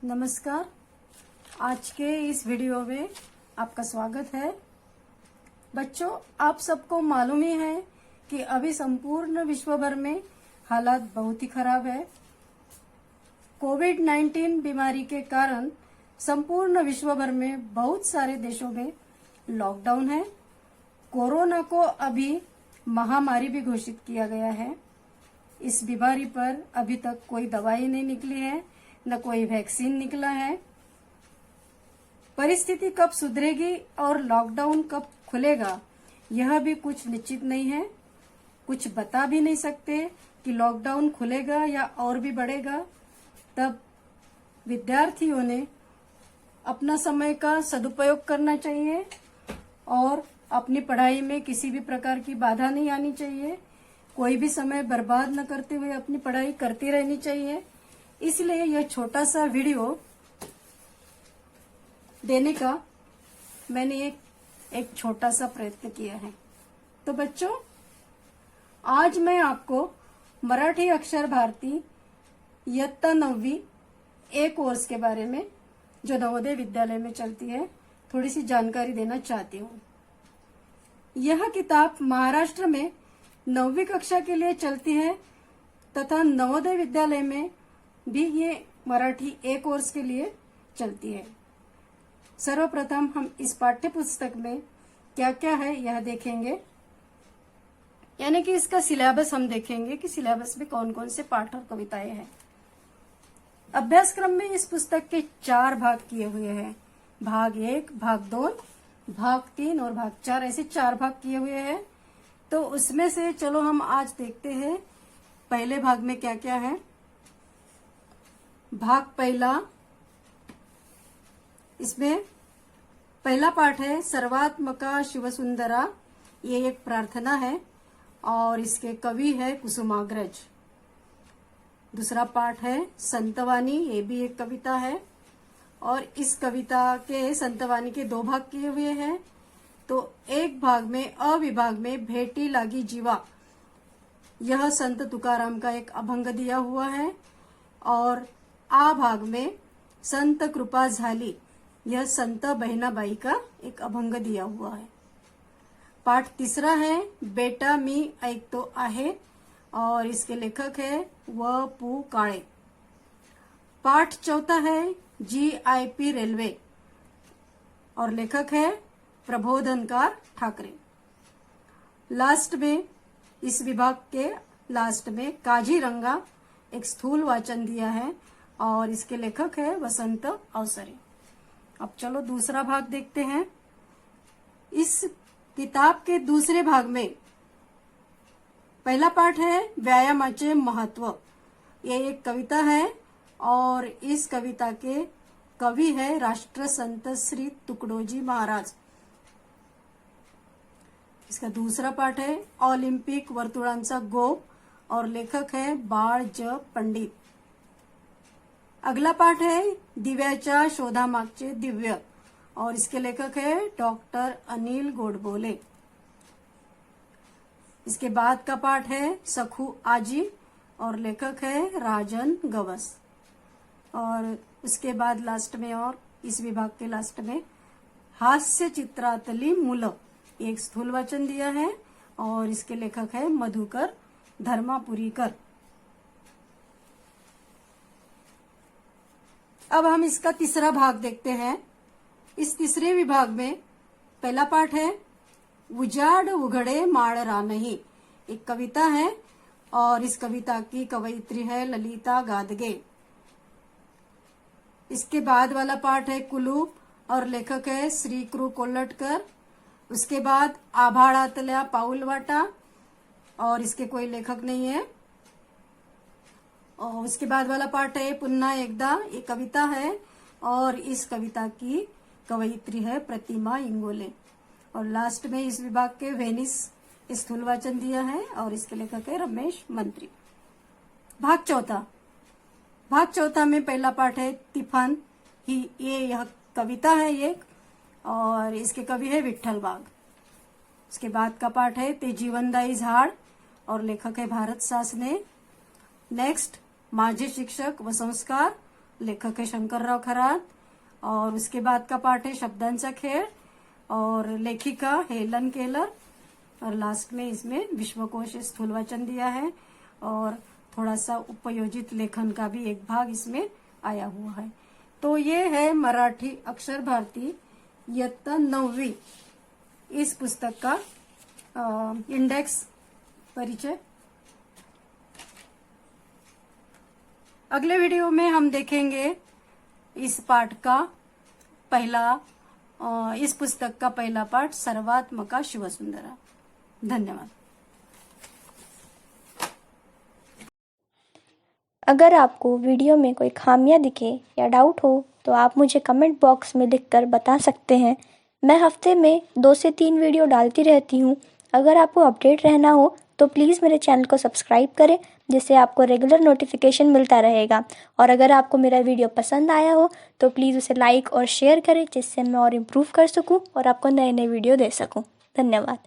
नमस्कार। आज के इस वीडियो में आपका स्वागत है। बच्चों, आप सबको मालूम ही है कि अभी संपूर्ण विश्व भर में हालात बहुत ही खराब है। कोविड-19 बीमारी के कारण संपूर्ण विश्व भर में बहुत सारे देशों में लॉकडाउन है। कोरोना को अभी महामारी भी घोषित किया गया है। इस बीमारी पर अभी तक कोई दवाई नहीं निकली है, न कोई वैक्सीन निकला है। परिस्थिति कब सुधरेगी और लॉकडाउन कब खुलेगा, यह भी कुछ निश्चित नहीं है। कुछ बता भी नहीं सकते कि लॉकडाउन खुलेगा या और भी बढ़ेगा। तब विद्यार्थियों ने अपना समय का सदुपयोग करना चाहिए और अपनी पढ़ाई में किसी भी प्रकार की बाधा नहीं आनी चाहिए। कोई भी समय बर्बाद न करते हुए अपनी पढ़ाई करती रहनी चाहिए। इसलिए यह छोटा सा वीडियो देने का मैंने एक छोटा सा प्रयत्न किया है। तो बच्चों, आज मैं आपको मराठी अक्षर भारती इयत्ता 9वीं ए कोर्स के बारे में, जो नवोदय विद्यालय में चलती है, थोड़ी सी जानकारी देना चाहती हूँ। यह किताब महाराष्ट्र में 9वीं कक्षा के लिए चलती है तथा नवोदय विद्यालय में भी ये मराठी ए कोर्स के लिए चलती है। सर्वप्रथम हम इस पाठ्य पुस्तक में क्या क्या है यह देखेंगे, यानी कि इसका सिलेबस हम देखेंगे कि सिलेबस में कौन कौन से पाठ और कविताएं हैं। अभ्यासक्रम में इस पुस्तक के 4 भाग किए हुए हैं। भाग 1, भाग 2, भाग 3 और भाग 4, ऐसे 4 भाग किए हुए हैं। तो उसमें से चलो हम आज देखते हैं पहले भाग में क्या क्या है। भाग पहला, इसमें पहला पाठ है सर्वात्मका शिवसुंदरा। ये एक प्रार्थना है और इसके कवि है कुसुमाग्रज। दूसरा पाठ है संतवाणी, ये भी एक कविता है और इस कविता के संतवाणी के 2 भाग किए हुए हैं। तो एक भाग में अविभाग में भेटी लागी जीवा, यह संत तुकाराम का एक अभंग दिया हुआ है और आ भाग में संत कृपा झाली, यह संत बहिणाबाई का एक अभंग दिया हुआ है। पाठ तीसरा है बेटा मी ऐकतो आहे और इसके लेखक है व.पु. काळे। पाठ चौथा है GIP रेलवे और लेखक है प्रबोधनकार ठाकरे। लास्ट में, इस विभाग के लास्ट में काजीरंगा एक स्थूल वाचन दिया है और इसके लेखक है वसंत अवसरे। अब चलो दूसरा भाग देखते हैं। इस किताब के दूसरे भाग में पहला पाठ है व्यायामाचे महत्व। ये एक कविता है और इस कविता के कवि है राष्ट्रसंत श्री तुकडोजी महाराज। इसका दूसरा पाठ है ऑलिम्पिक वर्तुळांचा गोप और लेखक है बाळ ज पंडित। अगला पाठ है दिव्याच्या शोधामागचे दिव्य और इसके लेखक है डॉक्टर अनिल गोडबोले। इसके बाद का पाठ है सखू आजी और लेखक है राजन गवस। और उसके बाद लास्ट में, और इस विभाग के लास्ट में, हास्य चित्रातली मुलं, एक स्थूल वाचन दिया है और इसके लेखक है मधुकर धर्मापुरीकर। अब हम इसका तीसरा भाग देखते हैं। इस तीसरे विभाग में पहला पाठ है उजाड उघडे माळ रानही, एक कविता है और इस कविता की कवयित्री है ललिता गादगे। इसके बाद वाला पाठ है कुलूप और लेखक है श्री कृ कोल्हटकर। उसके बाद आभाळातल्या पाऊलवाटा और इसके कोई लेखक नहीं है। और उसके बाद वाला पाठ है पुन्हा एकदा, ये कविता है और इस कविता की कवयित्री है प्रतिमा इंगोले। और लास्ट में इस विभाग के वेनिस स्थूल वाचन दिया है और इसके लेखक है रमेश मंत्री। भाग चौथा, भाग चौथा में पहला पाठ है तिफान, यह कविता है एक और इसके कवि है विठ्ठल वाघ। उसके बाद का पाठ है ते जीवनदायी झाड और लेखक है भारत सासने। नेक्स्ट माझे शिक्षक व संस्कार लेखक है शंकरराव खरात। और उसके बाद का पार्ट है शब्दांचा खेळ और लेखिका हेलन केलर। और लास्ट में इसमें विश्वकोश स्थूल वाचन दिया है और थोड़ा सा उपयोजित लेखन का भी एक भाग इसमें आया हुआ है। तो ये है मराठी अक्षर भारती इयत्ता 9वीं इस पुस्तक का इंडेक्स परिचय। अगले वीडियो में हम देखेंगे इस पाठ का इस पुस्तक का पहला पाठ सर्वात्मका शिवसुंदरा। धन्यवाद। अगर आपको वीडियो में कोई खामियां दिखे या डाउट हो तो आप मुझे कमेंट बॉक्स में लिखकर बता सकते हैं। मैं हफ्ते में 2 से 3 वीडियो डालती रहती हूँ। अगर आपको अपडेट रहना हो तो प्लीज़ मेरे चैनल को सब्सक्राइब करें, जिससे आपको रेगुलर नोटिफिकेशन मिलता रहेगा। और अगर आपको मेरा वीडियो पसंद आया हो तो प्लीज़ उसे लाइक और शेयर करें, जिससे मैं और इम्प्रूव कर सकूँ और आपको नए नए वीडियो दे सकूँ। धन्यवाद।